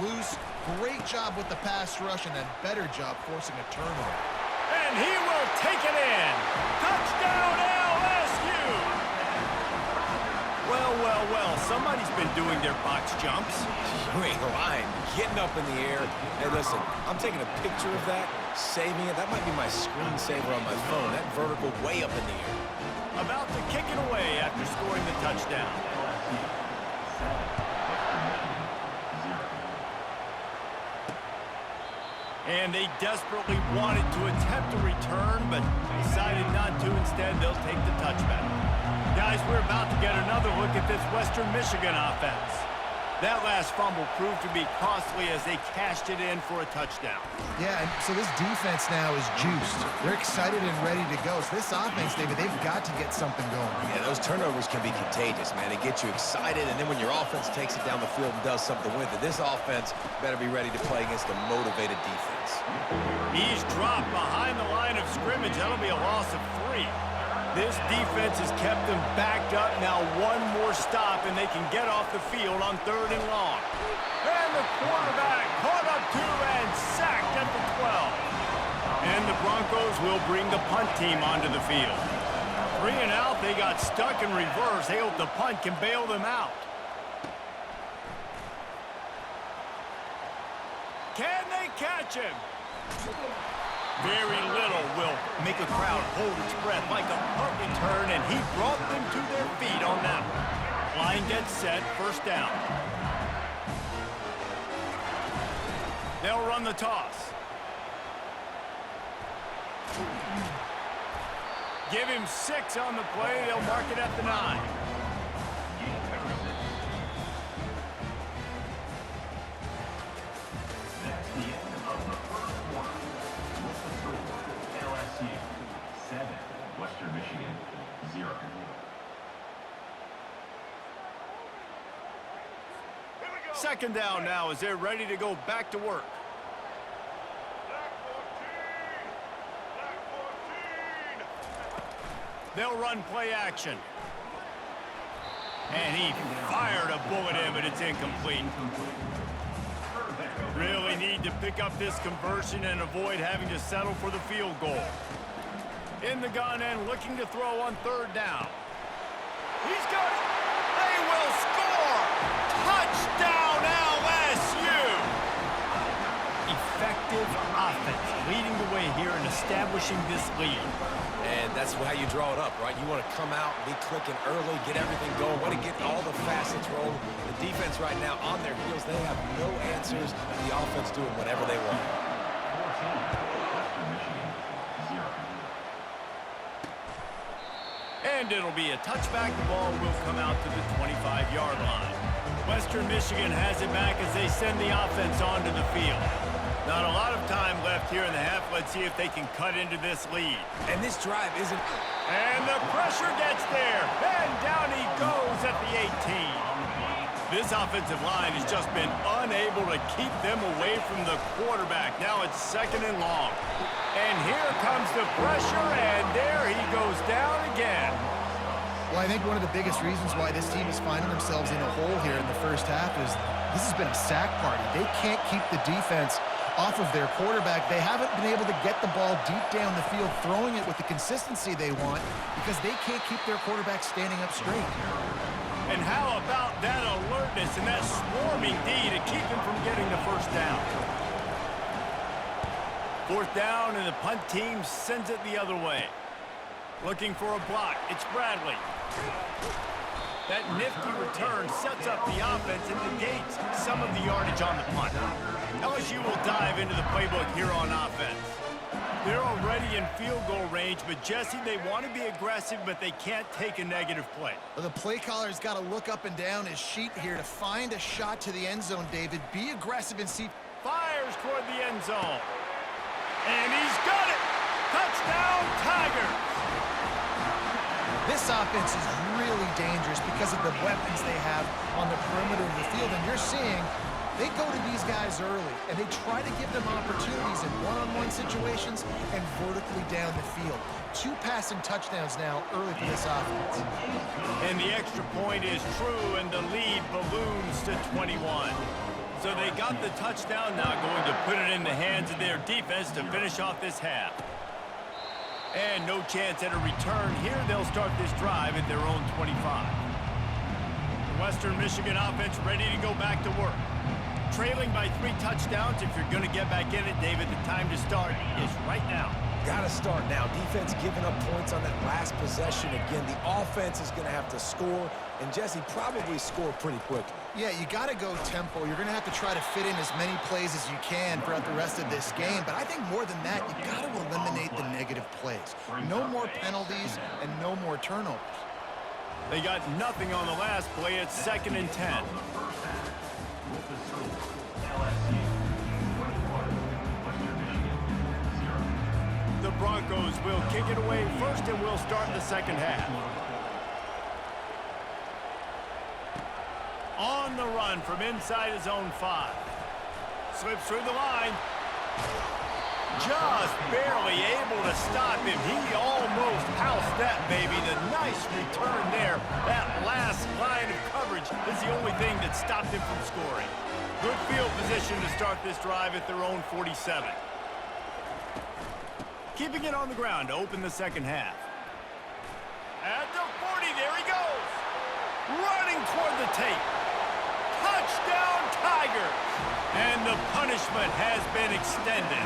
loose. Great job with the pass rush and a better job forcing a turnover. And he will take it in. Touchdown LSU! Well, well, well, somebody's been doing their box jumps. You ain't lying. Getting up in the air. Hey, listen, I'm taking a picture of that, saving it. That might be my screensaver on my phone. That vertical way up in the air. About to kick it away after scoring the touchdown. And they desperately wanted to attempt a return, but decided not to. Instead, they'll take the touchback. Guys, we're about to get another look at this Western Michigan offense. That last fumble proved to be costly as they cashed it in for a touchdown. Yeah, and so this defense now is juiced. They're excited and ready to go. So this offense, David, they've got to get something going. Yeah, those turnovers can be contagious, man. They get you excited, and then when your offense takes it down the field and does something with it, this offense better be ready to play against a motivated defense. He's dropped behind the line of scrimmage. That'll be a loss of 3. This defense has kept them backed up. Now one more stop, and they can get off the field on 3rd and long. And the quarterback caught up to and sacked at the 12. And the Broncos will bring the punt team onto the field. 3 and out, they got stuck in reverse. They hope the punt can bail them out. Can they catch him? Very little will make a crowd hold its breath like a punt return, and he brought them to their feet on that one. Line gets set, 1st down. They'll run the toss. Give him 6 on the play. They'll mark it at the 9. Western Michigan, 0. Second down now as they're ready to go back to work. They'll run play action. And he fired a bullet in, but it's incomplete. Really need to pick up this conversion and avoid having to settle for the field goal. In the gun and looking to throw on 3rd down. He's got it. They will score. Touchdown LSU. Effective offense leading the way here and establishing this lead. And that's how you draw it up, right? You want to come out, be clicking early, get everything going, want to get all the facets rolling. The defense right now on their heels, they have no answers. The offense doing whatever they want. And it'll be a touchback. The ball will come out to the 25-yard line. Western Michigan has it back as they send the offense onto the field. Not a lot of time left here in the half. Let's see if they can cut into this lead. And this drive isn't... And the pressure gets there. And down he goes at the 18. This offensive line has just been unable to keep them away from the quarterback. Now it's 2nd and long. And here comes the pressure, and there he goes down again. Well, I think one of the biggest reasons why this team is finding themselves in a hole here in the first half is this has been a sack party. They can't keep the defense off of their quarterback. They haven't been able to get the ball deep down the field, throwing it with the consistency they want because they can't keep their quarterback standing up straight. And how about that alertness and that swarming D to keep him from getting the 1st down? 4th down, and the punt team sends it the other way. Looking for a block. It's Bradley. That nifty return sets up the offense and negates some of the yardage on the punt. LSU will dive into the playbook here on offense. They're already in field goal range, but Jesse, they want to be aggressive, but they can't take a negative play. Well, the play caller's got to look up and down his sheet here to find a shot to the end zone, David. Be aggressive and see. Fires toward the end zone. And he's got it! Touchdown, Tigers! This offense is really dangerous because of the weapons they have on the perimeter of the field. And you're seeing they go to these guys early, and they try to give them opportunities in one-on-one situations and vertically down the field. 2 passing touchdowns now early for this offense. And the extra point is true, and the lead balloons to 21. So they got the touchdown, now going to put it in the hands of their defense to finish off this half. And no chance at a return here. They'll start this drive at their own 25. The Western Michigan offense ready to go back to work. Trailing by 3 touchdowns. If you're going to get back in it, David, the time to start is right now. Got to start now. Defense giving up points on that last possession. Again, the offense is going to have to score, and Jesse probably score pretty quick. Yeah, you got to go tempo. You're going to have to try to fit in as many plays as you can throughout the rest of this game. But I think more than that, you got to eliminate the negative plays. No more penalties and no more turnovers. They got nothing on the last play. It's 2nd and 10. The Broncos will kick it away first, and we'll start the second half. On the run from inside his own 5. Slips through the line. Just barely able to stop him. He almost housed that baby. The nice return there. That last line of coverage is the only thing that stopped him from scoring. Good field position to start this drive at their own 47. Keeping it on the ground to open the second half. At the 40, there he goes. Running toward the tape. Touchdown, Tigers! And the punishment has been extended.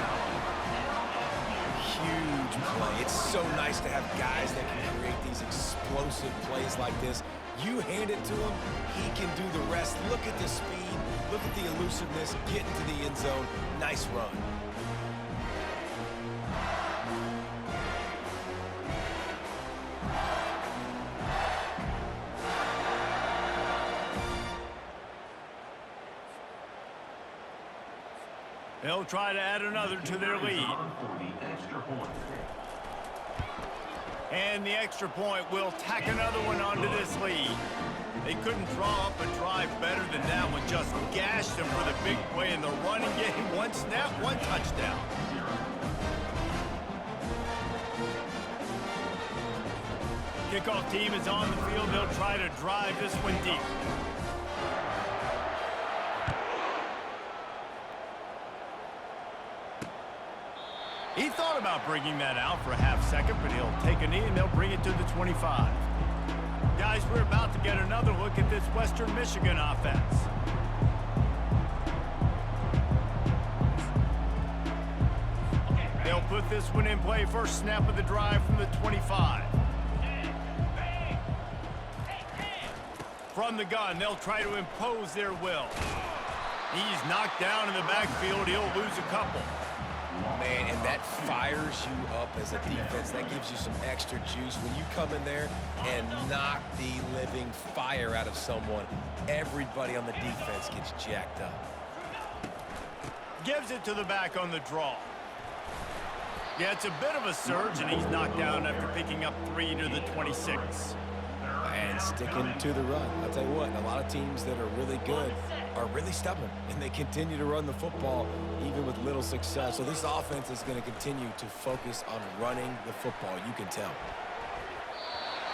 Huge play. It's so nice to have guys that can create these explosive plays like this. You hand it to him, he can do the rest. Look at the speed. Look at the elusiveness. Get into the end zone. Nice run. They'll try to add another to their lead. And the extra point will tack another one onto this lead. They couldn't draw up a drive better than that one. Just gashed them for the big play in the running game. 1 snap, 1 touchdown. Kickoff team is on the field. They'll try to drive this one deep. He thought about bringing that out for a half second, but he'll take a knee and they'll bring it to the 25. Guys, we're about to get another look at this Western Michigan offense. They'll put this one in play. First snap of the drive from the 25. From the gun, they'll try to impose their will. He's knocked down in the backfield. He'll lose a couple. Man, and that fires you up as a defense. That gives you some extra juice. When you come in there and knock the living fire out of someone, everybody on the defense gets jacked up. Gives it to the back on the draw. Yeah, it's a bit of a surge, and he's knocked down after picking up 3 to the 26. And sticking to the run. I'll tell you what, a lot of teams that are really good are really stubborn, and they continue to run the football even with little success. So this offense is going to continue to focus on running the football. You can tell.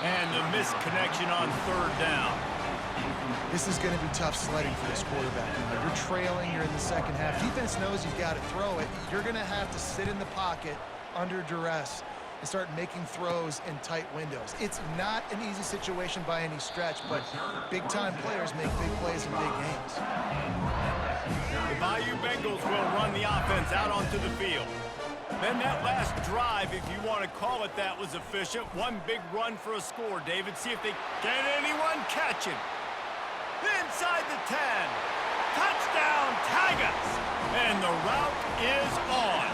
And the missed connection on 3rd down. This is going to be tough sledding for this quarterback. You're trailing, you're in the second half. Defense knows you've got to throw it. You're going to have to sit in the pocket under duress and start making throws in tight windows. It's not an easy situation by any stretch, but big-time players make big plays in big games. The Bayou Bengals will run the offense out onto the field. Then that last drive, if you want to call it that, was efficient. One big run for a score. David, see if they can anyone catch him. Inside the 10. Touchdown, Tigers! And the route is on.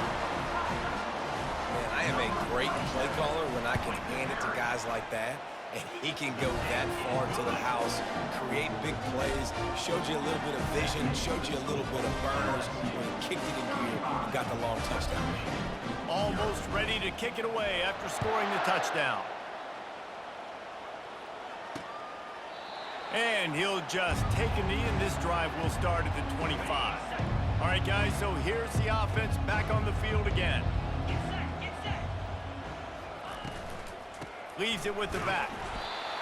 Man, I am a great play caller when I can hand it to guys like that, and he can go that far to the house, create big plays, showed you a little bit of vision, showed you a little bit of burners when he kicked it in gear and got the long touchdown. Almost ready to kick it away after scoring the touchdown. And he'll just take a knee, and this drive will start at the 25. All right, guys, so here's the offense back on the field again. Leaves it with the back.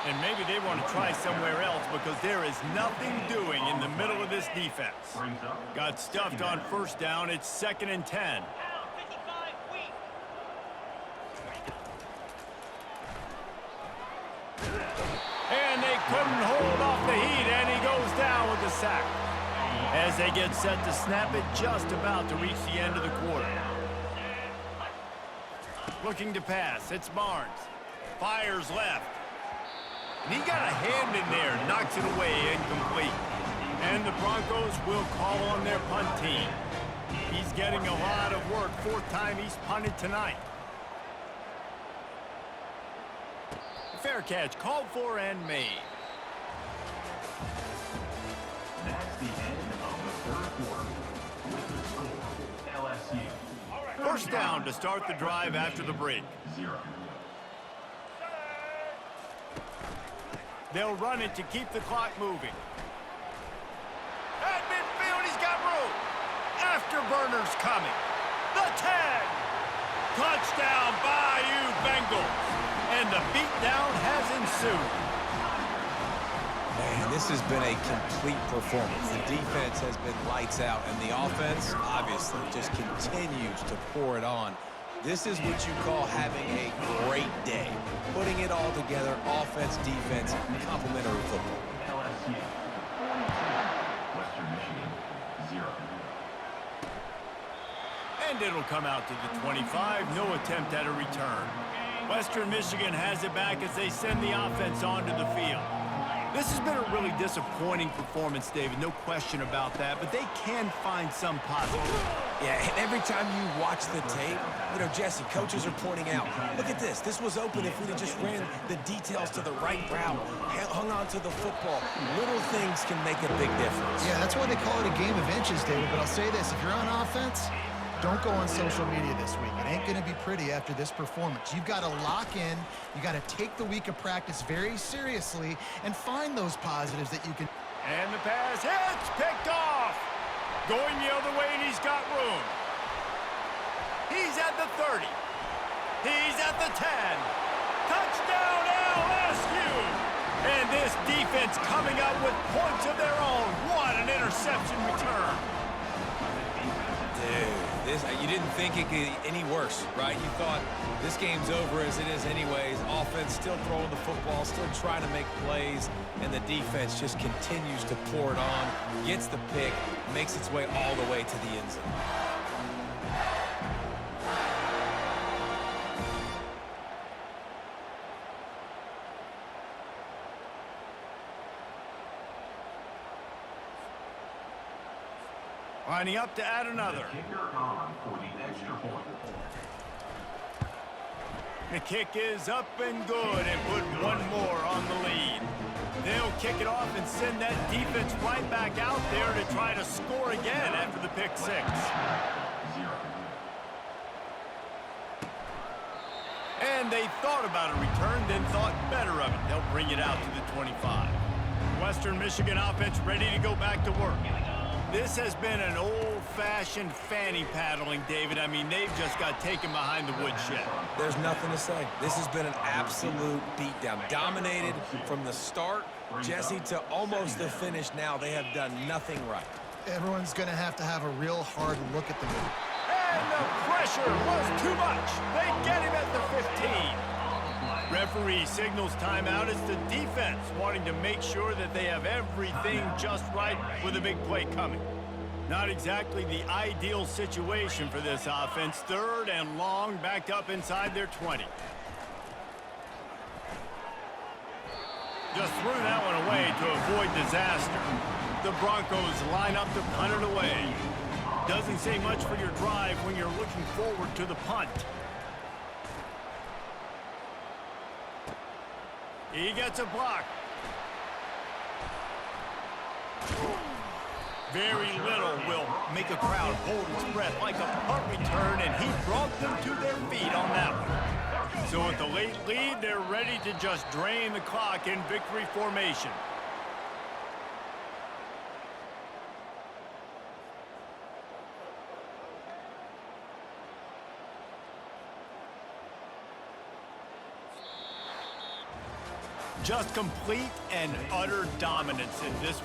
And maybe they want to try somewhere else because there is nothing doing in the middle of this defense. Got stuffed on first down. It's 2nd and 10. And they couldn't hold off the heat, and he goes down with the sack. As they get set to snap it, just about to reach the end of the quarter. Looking to pass, it's Barnes. Fires left. And he got a hand in there, knocks it away, incomplete. And the Broncos will call on their punt team. He's getting a lot of work, 4th time he's punted tonight. Fair catch, called for and made. That's the end of the 3rd quarter. With the score, LSU. First down to start the drive after the break. 0. They'll run it to keep the clock moving. At midfield, he's got room. Afterburner's coming. The 10. Touchdown, Bayou Bengals. And the beatdown has ensued. Man, this has been a complete performance. The defense has been lights out, and the offense, obviously, just continues to pour it on. This is what you call having a great day. Putting it all together, offense, defense, complementary football. LSU. 42. Western Michigan. 0. And it'll come out to the 25. No attempt at a return. Western Michigan has it back as they send the offense onto the field. This has been a really disappointing performance, David, no question about that, but they can find some positive. Yeah, and every time you watch the tape, Jesse, coaches are pointing out, look at this. This was open if we'd have just ran the details to the right route, hung on to the football. Little things can make a big difference. Yeah, that's why they call it a game of inches, David. But I'll say this, if you're on offense, don't go on social media this week. It ain't going to be pretty after this performance. You've got to lock in. You got to take the week of practice very seriously and find those positives that you can. And the pass hits, picked off. Going the other way, and he's got room. He's at the 30. He's at the 10. Touchdown, LSU. And this defense coming up with points of their own. What an interception return. Dude, you didn't think it could get any worse, right? You thought this game's over as it is anyways. Offense still throwing the football, still trying to make plays, and the defense just continues to pour it on, gets the pick, makes its way all the way to the end zone. Lining up to add another. Kicker on for the extra point. The kick is up and good and put one more on the lead. They'll kick it off and send that defense right back out there to try to score again after the pick six. 0. And they thought about a return, then thought better of it. They'll bring it out to the 25. Western Michigan offense ready to go back to work. This has been an old-fashioned fanny paddling, David. I mean, they've just got taken behind the woodshed. There's nothing to say. This has been an absolute beatdown. Dominated from the start, Jesse, to almost the finish now. They have done nothing right. Everyone's going to have a real hard look at the move. And the pressure was too much. They get him at the 15. Referee signals timeout. It's the defense wanting to make sure that they have everything just right with a big play coming. Not exactly the ideal situation for this offense. 3rd and long, backed up inside their 20. Just threw that one away to avoid disaster. The Broncos line up to punt it away. Doesn't say much for your drive when you're looking forward to the punt. He gets a block. Very little will make a crowd hold its breath like a punt return, and he brought them to their feet on that one. So with the late lead, they're ready to just drain the clock in victory formation. Just complete and utter dominance in this